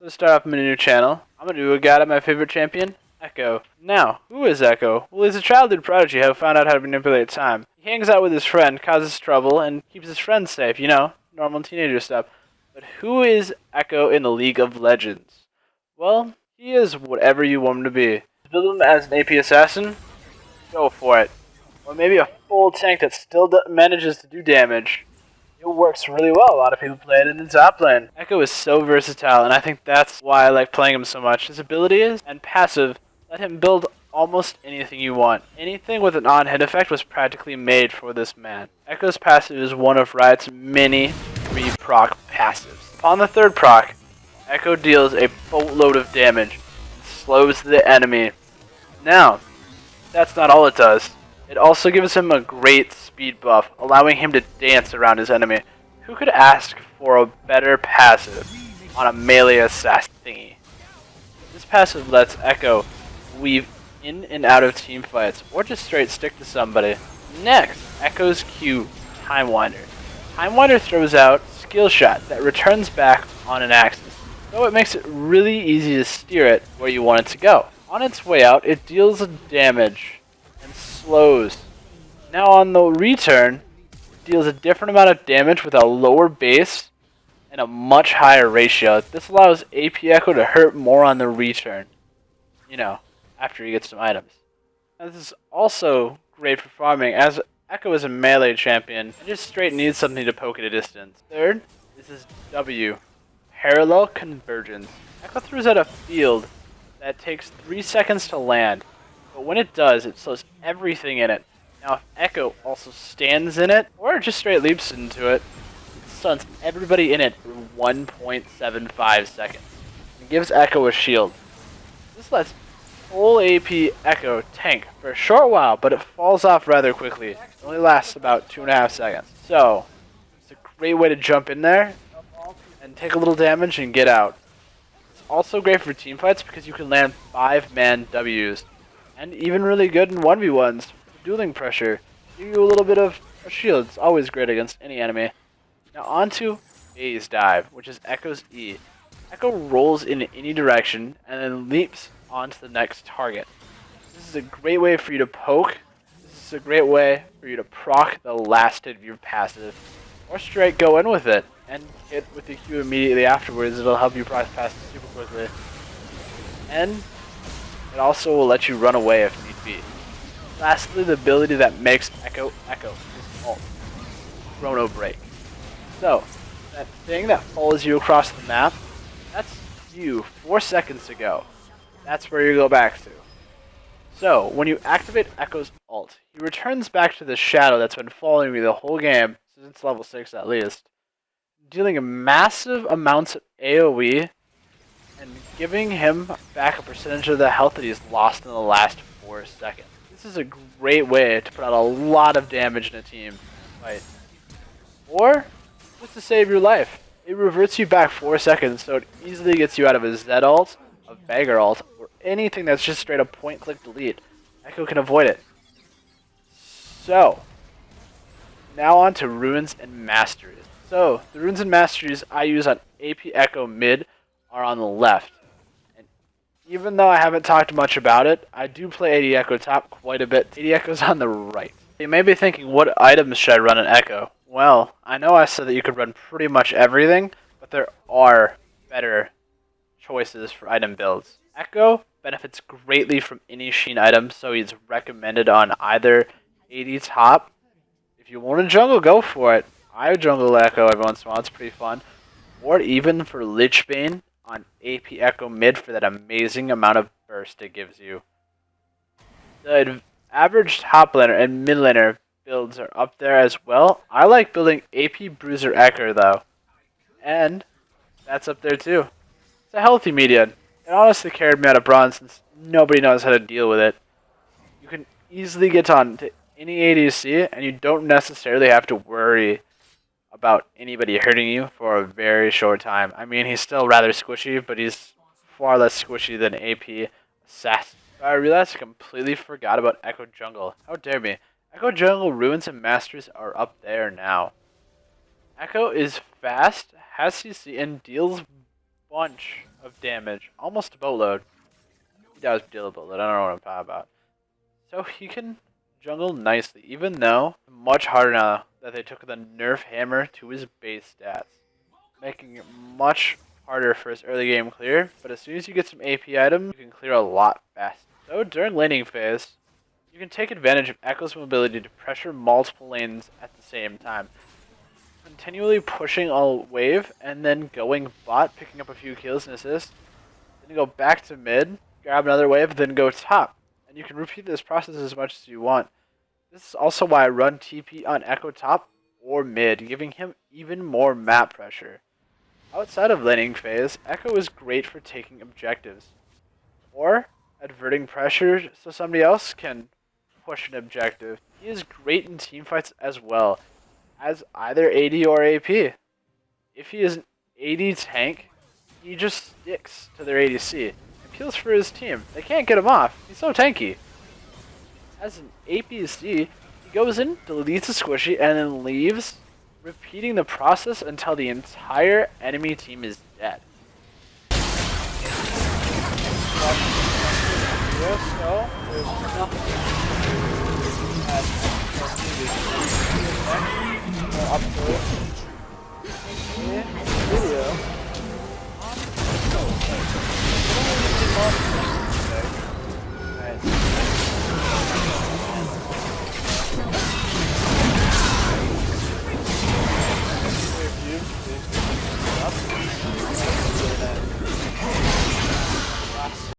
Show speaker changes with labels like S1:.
S1: to start off my new channel. I'm going to do a guide on my favorite champion, Ekko. Now, who is Ekko? Well, he's a childhood prodigy who found out how to manipulate time. He hangs out with his friend, causes trouble, and keeps his friends safe, you know, normal teenager stuff. But who is Ekko in the League of Legends? Well, he is whatever you want him to be. Build him as an AP assassin? Go for it. Or maybe a full tank that still manages to do damage. It works really well. A lot of people play it in the top lane. Ekko is so versatile, and I think that's why I like playing him so much. His abilities and passive let him build almost anything you want. Anything with an on-hit effect was practically made for this man. Ekko's passive is one of Riot's many 3-proc passives. Upon the 3rd proc, Ekko deals a boatload of damage and slows the enemy. Now, that's not all it does. It also gives him a great speed buff, allowing him to dance around his enemy. Who could ask for a better passive on a melee assassin thingy? This passive lets Ekko weave in and out of team fights, or just straight stick to somebody. Next, Ekko's Q, Time Winder. Time Winder throws out skill shot that returns back on an axis, so it makes it really easy to steer it where you want it to go. On its way out, it deals damage and slows. Now on the return, it deals a different amount of damage with a lower base and a much higher ratio. This allows AP Ekko to hurt more on the return, you know, after he gets some items. Now, this is also great for farming, as Ekko is a melee champion and just straight needs something to poke at a distance. Third, this is W, Parallel Convergence. Ekko throws out a field that takes 3 seconds to land, but when it does, it slows everything in it. Now if Ekko also stands in it, or just straight leaps into it, it stuns everybody in it for 1.75 seconds. It gives Ekko a shield. This lets full AP Ekko tank for a short while, but it falls off rather quickly. It only lasts about 2.5 seconds. So, it's a great way to jump in there and take a little damage and get out. Also great for team fights because you can land 5-man Ws, and even really good in 1v1s for dueling pressure. Give you a little bit of a shield. It's always great against any enemy. Now onto Phase Dive, which is Ekko's E. Ekko rolls in any direction and then leaps onto the next target. This is a great way for you to poke. This is a great way for you to proc the last hit of your passive, or straight go in with it and hit with the Q immediately afterwards. It'll help you proc passive super quickly. And it also will let you run away if need be. Lastly, the ability that makes Ekko Ekko is ult, Chrono Break. So, that thing that follows you across the map, that's you 4 seconds ago. That's where you go back to. So, when you activate Ekko's ult, he returns back to the shadow that's been following you the whole game, since level 6 at least, dealing massive amounts of AoE and giving him back a percentage of the health that he's lost in the last 4 seconds. This is a great way to put out a lot of damage in a team fight. Or just to save your life. It reverts you back 4 seconds, so it easily gets you out of a Z ult, a Veigar ult, or anything that's just straight up point click delete. Ekko can avoid it. So, now on to Runes and Masteries. So, the Runes and Masteries I use on AP Ekko mid are on the left. And even though I haven't talked much about it, I do play AD Ekko top quite a bit. AD Ekko's on the right. You may be thinking, what items should I run in Ekko? Well, I know I said that you could run pretty much everything, but there are better choices for item builds. Ekko benefits greatly from any Sheen item, so he's recommended on either AD top. If you want to jungle, go for it. I jungle Ekko every once in a while, it's pretty fun. Or even for Lich Bane on AP Ekko mid for that amazing amount of burst it gives you. The average top laner and mid laner builds are up there as well. I like building AP Bruiser Ekko though. And that's up there too. It's a healthy median. It honestly carried me out of bronze since nobody knows how to deal with it. You can easily get on to any ADC and you don't necessarily have to worry about anybody hurting you for a very short time. I mean, he's still rather squishy, but he's far less squishy than AP Assassin. I realized I completely forgot about Ekko Jungle. How dare me. Ekko Jungle Runes and Masteries are up there now. Ekko is fast, has CC, and deals bunch of damage, almost a boatload. He does deal a boatload, I don't know what I'm talking about. So he can jungle nicely, even though much harder now that they took the nerf hammer to his base stats, making it much harder for his early game clear, but as soon as you get some AP items, you can clear a lot faster. So during laning phase, you can take advantage of Ekko's mobility to pressure multiple lanes at the same time, continually pushing a wave and then going bot, picking up a few kills and assists, then you go back to mid, grab another wave, then go top. And you can repeat this process as much as you want. This is also why I run TP on Ekko top or mid, giving him even more map pressure. Outside of laning phase, Ekko is great for taking objectives, or adverting pressure so somebody else can push an objective. He is great in teamfights as well, as either AD or AP. If he is an AD tank, he just sticks to their ADC and peels for his team. They can't get him off. He's so tanky. As an APC, he goes in, deletes a squishy, and then leaves, repeating the process until the entire enemy team is dead. So, there's nothing up to it.